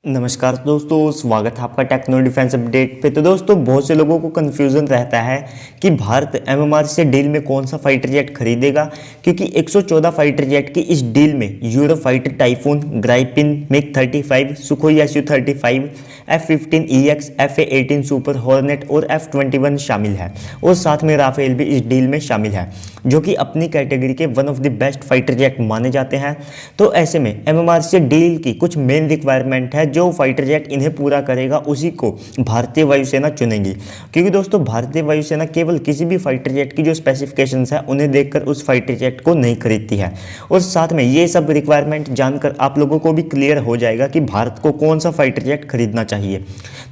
नमस्कार दोस्तों, स्वागत है आपका टेक्नो डिफेंस अपडेट पे। तो दोस्तों, बहुत से लोगों को कन्फ्यूज़न रहता है कि भारत एमएमआर से डील में कौन सा फाइटर जेट खरीदेगा, क्योंकि 114 फाइटर जेट की इस डील में euro fighter typhoon, Gripen, MiG 35, Sukhoi SU-35, F-15EX, FA-18 super hornet और F-21 शामिल है, और साथ में राफेल भी इस डील में शामिल है, जो कि अपनी कैटेगरी के one of the best fighter jet माने जाते हैं। तो ऐसे में एमएमआर से डील की कुछ मेन रिक्वायरमेंट है, जो फाइटर जेट इन्हें पूरा करेगा उसी को भारतीय वायुसेना चुनेगी, क्योंकि दोस्तों भारतीय वायुसेना केवल किसी भी फाइटर जेट की जो स्पेसिफिकेशंस है उन्हें देखकर उस फाइटर जेट को नहीं खरीदती है। और साथ में ये सब रिक्वायरमेंट जानकर आप लोगों को भी क्लियर हो जाएगा कि भारत को कौन सा फाइटर जेट खरीदना चाहिए।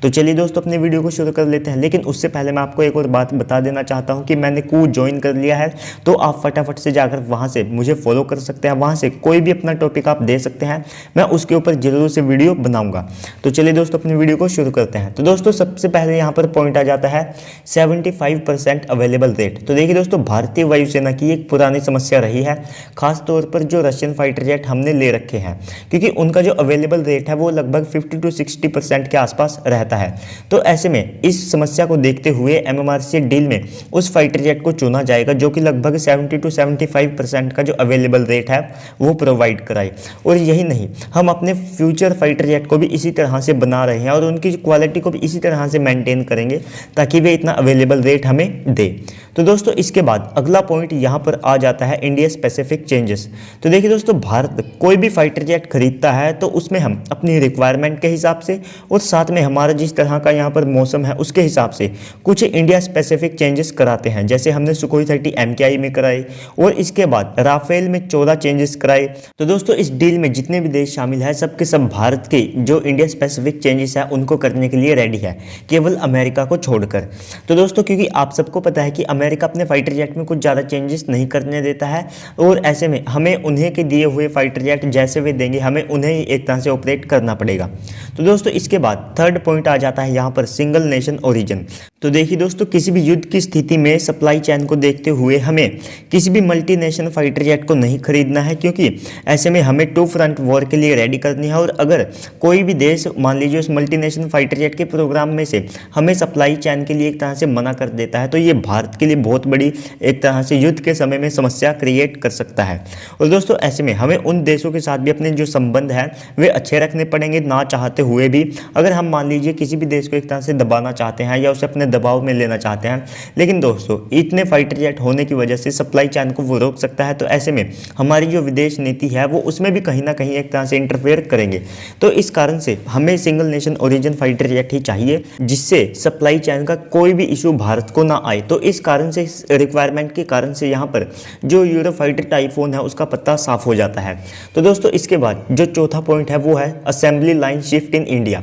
तो चलिए दोस्तों, अपने वीडियो को शुरू कर लेते हैं। लेकिन उससे पहले मैं आपको एक और बात बता देना चाहता हूं कि मैंने कू ज्वाइन कर लिया है, तो आप फटाफट से जाकर वहां से मुझे फॉलो कर सकते हैं। वहां से कोई भी अपना टॉपिक आप दे सकते हैं, मैं उसके ऊपर जरूर से वीडियो बनाऊंगा। तो चलिए दोस्तों, अपनी वीडियो को शुरू करते हैं। तो दोस्तों, सबसे पहले यहाँ पर पॉइंट आ जाता है 75% अवेलेबल रेट। तो देखिए दोस्तों, भारतीय वायुसेना की एक पुरानी समस्या रही है, खास तौर पर जो रशियन फाइटर जेट हमने ले रखे हैं, क्योंकि उनका जो अवेलेबल रेट है वो लगभग 50 to 60% के आसपास रहता है। तो ऐसे में इस समस्या को देखते हुए एमएमआरसी डील में उस फाइटर जेट को चुना जाएगा जो कि लगभग 70 to 75% का जो अवेलेबल रेट है वो प्रोवाइड कराए। और यही नहीं, हम अपने फ्यूचर फाइटर जेट को भी इसी तरह से बना रहे हैं और उनकी क्वालिटी को भी इसी तरह से मेंटेन करेंगे ताकि वे इतना अवेलेबल रेट हमें दे। तो दोस्तों, इसके बाद अगला पॉइंट यहाँ पर आ जाता है इंडिया स्पेसिफिक चेंजेस। तो देखिए दोस्तों, भारत कोई भी फाइटर जेट खरीदता है तो उसमें हम अपनी रिक्वायरमेंट के हिसाब से और साथ में हमारा जिस तरह का यहाँ पर मौसम है उसके हिसाब से कुछ इंडिया स्पेसिफिक चेंजेस कराते हैं। जैसे हमने सुखोई 30 MKI में कराए और इसके बाद राफेल में 14 चेंजेस कराए। तो दोस्तों, इस डील में जितने भी देश शामिल है सब के सब भारत के जो इंडिया स्पेसिफिक चेंजेस है उनको करने के लिए रेडी है, केवल अमेरिका को छोड़कर। तो दोस्तों, क्योंकि आप सबको पता है कि अमेरिका अपने फाइटर जेट में कुछ ज़्यादा चेंजेस नहीं करने देता है, और ऐसे में हमें उन्हें के दिए हुए फाइटर जेट जैसे वे देंगे हमें उन्हें ही एक तरह से ऑपरेट करना पड़ेगा। तो दोस्तों, इसके बाद थर्ड पॉइंट आ जाता है यहाँ पर सिंगल नेशन ओरिजिन। तो देखिए दोस्तों, किसी भी युद्ध की स्थिति में सप्लाई चेन को देखते हुए हमें किसी भी मल्टीनेशनल फाइटर जेट को नहीं खरीदना है, क्योंकि ऐसे में हमें टू फ्रंट वॉर के लिए रेडी करनी है। और अगर कोई भी देश मान लीजिए उस मल्टीनेशनल फाइटर जेट के प्रोग्राम में से हमें सप्लाई चेन के लिए एक तरह से मना कर देता है, तो ये भारत के लिए बहुत बड़ी एक तरह से युद्ध के समय में समस्या क्रिएट कर सकता है। और दोस्तों, ऐसे में हमें उन देशों के साथ भी अपने जो संबंध है वे अच्छे रखने पड़ेंगे, ना चाहते हुए भी। अगर हम मान लीजिए किसी भी देश को एक तरह से दबाना चाहते हैं या उसे अपने दबाव में लेना चाहते हैं, लेकिन दोस्तों इतने फाइटर जेट होने की वजह से सप्लाई चेन को वो रोक सकता है। तो ऐसे में हमारी जो विदेश नीति है वो उसमें भी कहीं ना कहीं एक तरह से इंटरफेयर करेंगे। तो इस कारण से हमें single nation origin fighter jet ही चाहिए, जिससे सप्लाई चेन का कोई भी इशू भारत को ना आए। तो इस कारण से, इस रिक्वायरमेंट के कारण से यहाँ पर जो यूरो फाइटर टाइफून है उसका पत्ता साफ हो जाता है। तो दोस्तों, इसके बाद जो चौथा पॉइंट है वो है assembly line shift in India.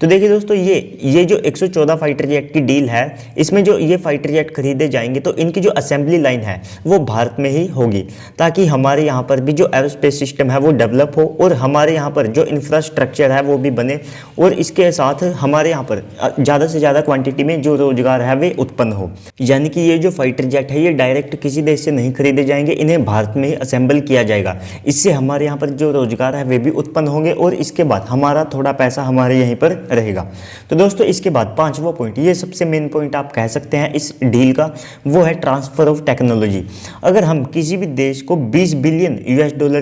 तो देखिए दोस्तों, ये जो 114 फाइटर जेट की डील है, इसमें जो ये फाइटर जेट खरीदे जाएंगे तो इनकी जो असेंबली लाइन है वो भारत में ही होगी, ताकि हमारे यहाँ पर भी जो एरोस्पेस सिस्टम है वो डेवलप हो और हमारे यहाँ पर जो इंफ्रास्ट्रक्चर है वो भी बने, और इसके साथ हमारे यहाँ पर ज़्यादा से ज़्यादा क्वांटिटी में जो रोजगार है वे उत्पन्न हो। यानी कि ये जो फाइटर जेट है ये डायरेक्ट किसी देश से नहीं खरीदे जाएंगे, इन्हें भारत में ही असेंबल किया जाएगा। इससे हमारे यहाँ पर जो रोजगार है वे भी उत्पन्न होंगे और इसके बाद हमारा थोड़ा पैसा हमारे यहीं पर रहेगा। तो दोस्तों, इसके बाद पांचवा पॉइंट, ये सबसे मेन पॉइंट आप कह सकते हैं इस डील का, वो है ट्रांसफर ऑफ टेक्नोलॉजी। अगर हम किसी भी देश को $20 बिलियन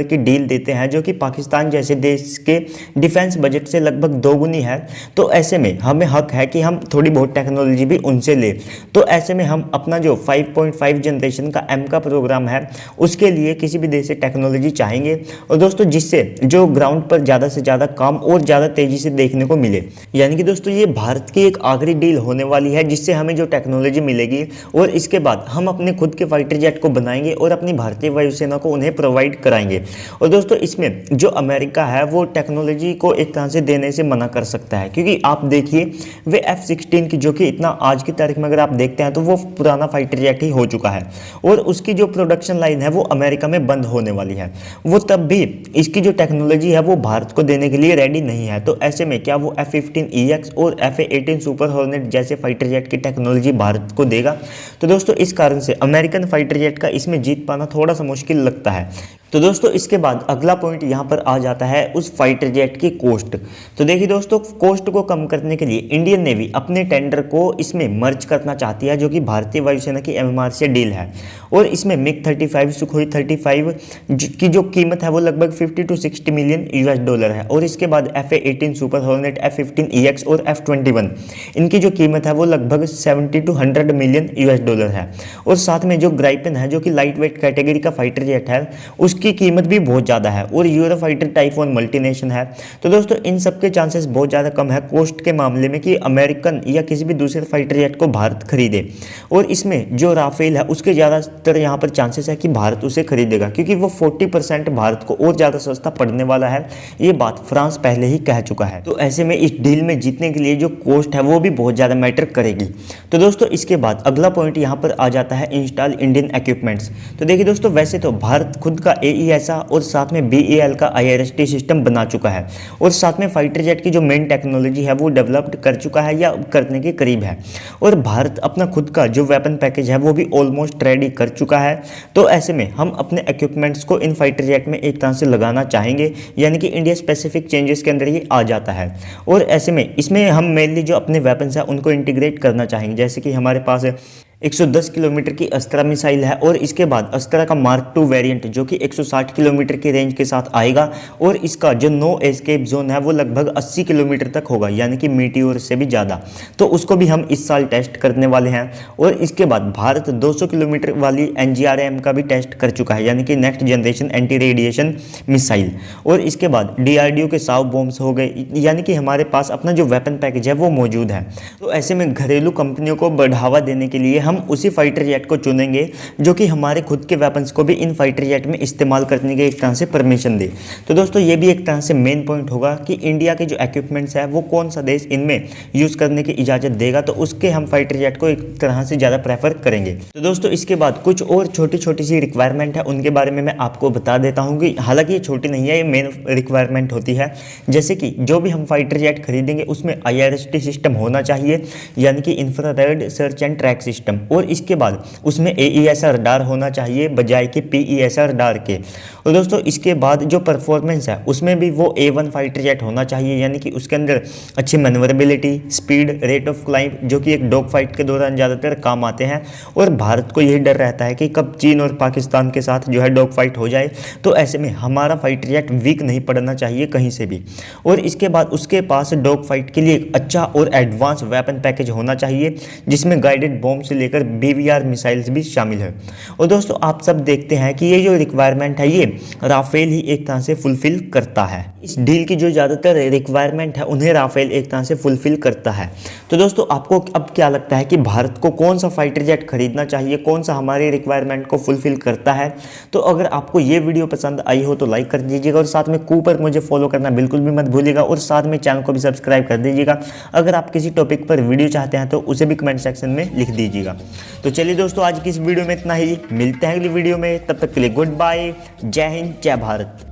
की डील देते हैं, जो कि पाकिस्तान जैसे देश के डिफेंस बजट से लगभग दोगुनी है, तो ऐसे में हमें हक है कि हम थोड़ी बहुत टेक्नोलॉजी भी उनसे ले। तो ऐसे में हम अपना जो 5.5 जनरेशन का M का प्रोग्राम है उसके लिए किसी भी देश से टेक्नोलॉजी चाहेंगे, और दोस्तों जिससे जो ग्राउंड पर ज़्यादा से ज़्यादा काम और ज़्यादा तेज़ी से देखने को मिले। यानी कि दोस्तों, ये भारत की एक आखिरी डील होने वाली है जिससे हमें जो टेक्नोलॉजी मिलेगी, और इसके बाद हम अपने खुद के फाइटर जेट को बनाएंगे और अपनी भारतीय वायुसेना को उन्हें प्रोवाइड कराएंगे। और दोस्तों, इसमें जो अमेरिका है वो टेक्नोलॉजी को एक तरह से देने से मना कर सकता है, क्योंकि आप देखिए वे F-16 की, जो कि इतना आज की तारीख में अगर आप देखते हैं तो वो पुराना फाइटर जेट ही हो चुका है, और उसकी जो प्रोडक्शन लाइन है वो अमेरिका में बंद होने वाली है। वो तब भी इसकी जो टेक्नोलॉजी है वो भारत को देने के लिए रेडी नहीं है। तो ऐसे में क्या वो F-15EX और FA-18 सुपर हॉर्नेट जैसे फाइटर जेट की टेक्नोलॉजी भारत को देगा? तो दोस्तों, इस कारण से अमेरिकन फाइटर जेट का इसमें जीत पाना थोड़ा सा मुश्किल लगता है। तो दोस्तों इसके बाद अगला पॉइंट यहाँ पर आ जाता है उस फाइटर जेट की कॉस्ट। तो देखिए दोस्तों, कॉस्ट को कम करने के लिए इंडियन नेवी अपने टेंडर को इसमें मर्ज करना चाहती है, जो कि भारतीय वायुसेना की एमएमआर से डील है। और इसमें मिग 35 सुखोई 35 की जो कीमत है वो लगभग 50 to 60 मिलियन यूएस डॉलर है। और इसके बाद FA-18 सुपर हॉर्नेट, F-15EX और F-21 इनकी जो कीमत है वो लगभग 70 to 100 मिलियन यूएस डॉलर है। और साथ में जो ग्राइपन है, जो कि लाइट वेट कैटेगरी का फाइटर जेट है, उसकी कीमत भी बहुत ज़्यादा है। और यूरोफाइटर टाइफोन मल्टीनेशन है। तो दोस्तों इन सब के चांसेस बहुत ज़्यादा कम है कॉस्ट के मामले में कि अमेरिकन या किसी भी दूसरे फाइटर जेट को भारत खरीदे। और इसमें जो राफेल है उसके ज़्यादातर यहाँ पर चांसेस है कि भारत उसे खरीदेगा, क्योंकि वो 40% भारत को और ज़्यादा सस्ता पड़ने वाला है। ये बात फ्रांस पहले ही कह चुका है। तो ऐसे में इस डील में जीतने के लिए जो कॉस्ट है वो भी बहुत ज़्यादा मैटर करेगी। तो दोस्तों इसके बाद अगला पॉइंट यहाँ पर आ जाता है इंस्टॉल इंडियन इक्विपमेंट्स। तो देखिए दोस्तों, वैसे तो भारत खुद का AESA और साथ में BAL का IRST सिस्टम बना चुका है। और साथ में फाइटर जेट की जो मेन टेक्नोलॉजी है वो डेवलप्ड कर चुका है या करने के करीब है। और भारत अपना खुद का जो वेपन पैकेज है वो भी ऑलमोस्ट रेडी कर चुका है। तो ऐसे में हम अपने इक्विपमेंट्स को इन फाइटर जेट में एक तरह से लगाना चाहेंगे, यानी कि इंडिया स्पेसिफिक चेंजेस के अंदर ये आ जाता है। और ऐसे में इसमें हम मेनली जो अपने वेपन्स हैं उनको इंटीग्रेट करना चाहेंगे, जैसे कि हमारे पास 110 किलोमीटर की अस्त्रा मिसाइल है। और इसके बाद अस्त्रा का मार्क 2 वेरिएंट जो कि 160 किलोमीटर की रेंज के साथ आएगा। और इसका जो नो एस्केप जोन है वो लगभग 80 किलोमीटर तक होगा, यानी कि मीटियोर से भी ज़्यादा। तो उसको भी हम इस साल टेस्ट करने वाले हैं। और इसके बाद भारत 200 किलोमीटर वाली NGRM का भी टेस्ट कर चुका है, यानी कि next generation anti radiation missile. और इसके बाद DRDO के 100 बॉम्ब्स हो गए, यानी कि हमारे पास अपना जो वेपन पैकेज है वो मौजूद है। तो ऐसे में घरेलू कंपनियों को बढ़ावा देने के लिए हम उसी फाइटर जेट को चुनेंगे जो कि हमारे खुद के वेपन्स को भी इन फाइटर जेट में इस्तेमाल करने के एक तरह से परमिशन दे। तो दोस्तों ये भी एक तरह से मेन पॉइंट होगा कि इंडिया के जो इक्विपमेंट्स है वो कौन सा देश इनमें यूज़ करने की इजाज़त देगा, तो उसके हम फाइटर जेट को एक तरह से ज़्यादा प्रेफर करेंगे। तो दोस्तों इसके बाद कुछ और छोटी छोटी सी रिक्वायरमेंट है, उनके बारे में मैं आपको बता देता हूँ कि हालांकि ये छोटी नहीं है, ये मेन रिक्वायरमेंट होती है। जैसे कि जो भी हम फाइटर जेट खरीदेंगे उसमें IRST सिस्टम होना चाहिए, यानी कि infrared search and track system. और इसके बाद उसमें AESA रडार होना चाहिए बजाय कि PESA रडार के। और दोस्तों इसके बाद जो परफॉर्मेंस है उसमें भी वो A1 फाइटर जेट होना चाहिए, यानी कि उसके अंदर अच्छी मैन्योरेबिलिटी, स्पीड, रेट ऑफ क्लाइंब, जो कि एक डॉग फाइट के दौरान ज़्यादातर काम आते हैं। और भारत को यही डर रहता है कि कब चीन और पाकिस्तान के साथ जो है डॉग फाइट हो जाए। तो ऐसे में हमारा फाइटर जेट वीक नहीं पड़ना चाहिए कहीं से भी। और इसके बाद उसके पास डॉग फाइट के लिए एक अच्छा और एडवांस वेपन पैकेज होना चाहिए, जिसमें गाइडेड बॉम्ब से लेकर BVR मिसाइल्स भी शामिल है। और दोस्तों आप सब देखते हैं कि ये जो रिक्वायरमेंट है ये राफेल ही एक तरह से फुलफिल करता है। इस डील की जो ज़्यादातर रिक्वायरमेंट है उन्हें राफेल एक तरह से फुलफिल करता है। तो दोस्तों आपको अब क्या लगता है कि भारत को कौन सा फाइटर जेट खरीदना चाहिए, कौन सा हमारी रिक्वायरमेंट को फुलफिल करता है? तो अगर आपको ये वीडियो पसंद आई हो तो लाइक कर दीजिएगा और साथ में पर मुझे फॉलो करना बिल्कुल भी मत भूलिएगा और साथ में चैनल को भी सब्सक्राइब कर दीजिएगा। अगर आप किसी टॉपिक पर वीडियो चाहते हैं तो उसे भी कमेंट सेक्शन में लिख दीजिएगा। तो चलिए दोस्तों आज की इस वीडियो में इतना ही, मिलते हैं अगली वीडियो में, तब तक के लिए गुड बाय, जय हिंद, जय भारत।